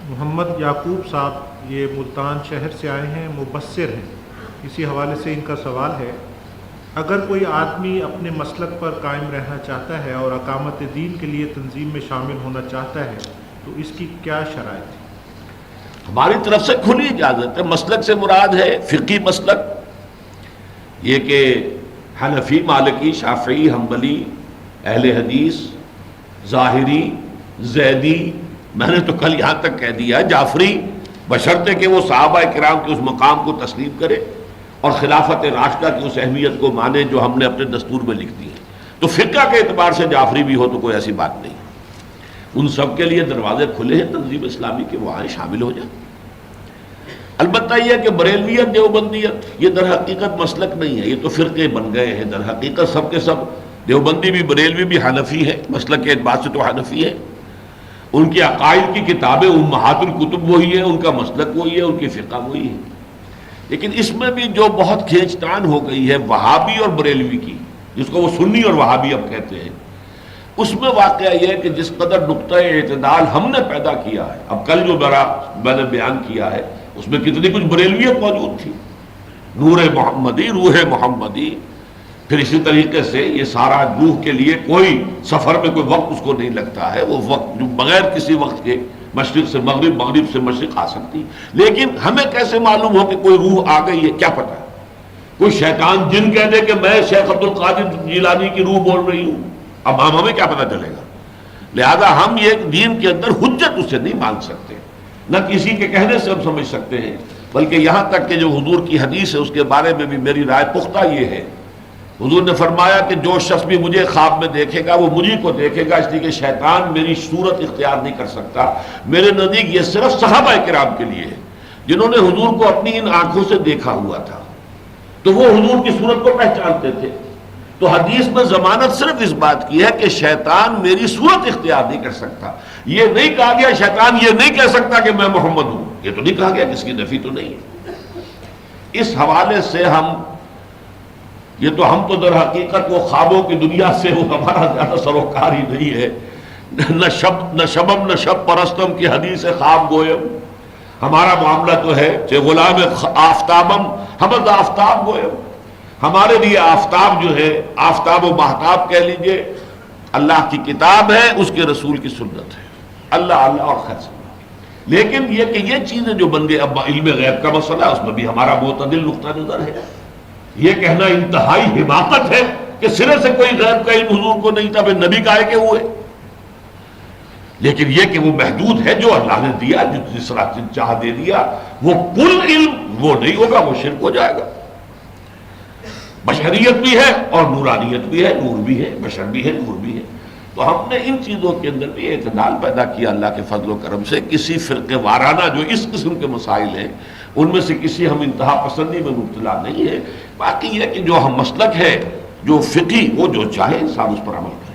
محمد یعقوب صاحب یہ ملتان شہر سے آئے ہیں، مبصر ہیں، اسی حوالے سے ان کا سوال ہے، اگر کوئی آدمی اپنے مسلک پر قائم رہنا چاہتا ہے اور اقامت دین کے لیے تنظیم میں شامل ہونا چاہتا ہے تو اس کی کیا شرائط ہے؟ ہماری طرف سے کھلی اجازت ہے۔ مسلک سے مراد ہے فقہی مسلک، یہ کہ حنفی، مالکی، شافعی، حنبلی، اہل حدیث، ظاہری، زیدی، میں نے تو کل یہاں تک کہہ دیا جعفری، بشرطے کہ وہ صحابہ کرام کے اس مقام کو تسلیم کرے اور خلافت راشدہ کی اس اہمیت کو مانے جو ہم نے اپنے دستور میں لکھ دی ہے۔ تو فقہ کے اعتبار سے جعفری بھی ہو تو کوئی ایسی بات نہیں، ان سب کے لیے دروازے کھلے ہیں تنظیم اسلامی کے، وہ آئیں شامل ہو جائیں۔ البتہ یہ کہ بریلویت، دیوبندیت یہ در حقیقت مسلک نہیں ہے، یہ تو فرقے بن گئے ہیں۔ در حقیقت سب کے سب، دیوبندی بھی، بریلوی بھی حنفی ہے، مسلک کے اعتبار سے تو حنفی ہے۔ ان کی عقائد کی کتابیں امہات الکتب وہی ہے، ان کا مسلک وہی ہے، ان کی فقہ وہی ہے۔ لیکن اس میں بھی جو بہت کھینچ تان ہو گئی ہے وہابی اور بریلوی کی، جس کو وہ سنی اور وہابی اب کہتے ہیں، اس میں واقعہ یہ ہے کہ جس قدر نقطہ اعتدال ہم نے پیدا کیا ہے، اب کل جو میں نے بیان کیا ہے اس میں کتنی کچھ بریلویت موجود تھی، نور محمدی، روح محمدی، پھر اسی طریقے سے یہ سارا روح کے لیے کوئی سفر میں کوئی وقت اس کو نہیں لگتا ہے، وہ وقت جو بغیر کسی وقت کے مشرق سے مغرب، مغرب سے مشرق آ سکتی، لیکن ہمیں کیسے معلوم ہو کہ کوئی روح آ گئی ہے؟ کیا پتہ؟ کوئی شیطان جن کہہ دے کہ میں شیخ عبد القادر جیلانی کی روح بول رہی ہوں، اب ہمیں کیا پتہ چلے گا؟ لہذا ہم یہ دین کے اندر حجت اسے نہیں مان سکتے، نہ کسی کے کہنے سے ہم سمجھ سکتے ہیں، بلکہ یہاں تک کہ جو حضور کی حدیث ہے اس کے بارے میں بھی میری رائے پختہ یہ ہے۔ حضور نے فرمایا کہ جو شخص بھی مجھے خواب میں دیکھے گا وہ مجھے کو دیکھے گا، اس لیے کہ شیطان میری صورت اختیار نہیں کر سکتا۔ میرے نزدیک یہ صرف صحابہ کرام کے لیے ہے جنہوں نے حضور کو اپنی ان آنکھوں سے دیکھا ہوا تھا، تو وہ حضور کی صورت کو پہچانتے تھے۔ تو حدیث میں ضمانت صرف اس بات کی ہے کہ شیطان میری صورت اختیار نہیں کر سکتا۔ یہ نہیں کہا گیا شیطان یہ نہیں کہہ سکتا کہ میں محمد ہوں، یہ تو نہیں کہا گیا، جس کی نفی تو نہیں ہے۔ اس حوالے سے ہم تو در حقیقت وہ خوابوں کی دنیا سے وہ ہمارا زیادہ سروکار ہی نہیں ہے۔ نہ شبم نہ شب پرستم کی حدیث خواب گویم، ہمارا معاملہ تو ہے کہ غلام آفتابم حمد آفتاب گویم، ہمارے لیے آفتاب جو ہے، آفتاب و مہتاب کہہ لیجئے، اللہ کی کتاب ہے، اس کے رسول کی سنت ہے، اللہ اللہ اور خیر سے۔ لیکن یہ کہ یہ چیزیں جو بن گئی، اب علم غیب کا مسئلہ ہے، اس میں بھی ہمارا معتدل نقطہ نظر ہے۔ یہ کہنا انتہائی حماقت ہے کہ سرے سے کوئی غیب کا علم حضور کو نہیں تھا، پھر نبی کا ہے کہ ہوئے۔ لیکن یہ کہ وہ محدود ہے جو اللہ نے دیا، جس طرح چاہ دے دیا، وہ کل علم وہ نہیں ہوگا، وہ شرک ہو جائے گا۔ بشریت بھی ہے اور نورانیت بھی ہے، نور بھی ہے، بشر بھی ہے، نور بھی ہے۔ تو ہم نے ان چیزوں کے اندر بھی اعتدال پیدا کیا اللہ کے فضل و کرم سے۔ کسی فرقے وارانہ جو اس قسم کے مسائل ہیں ان میں سے کسی ہم انتہا پسندی میں مبتلا نہیں ہے۔ باقی یہ کہ جو ہم مسلک ہے جو فقہی، وہ جو چاہے انسان اس پر عمل کرے۔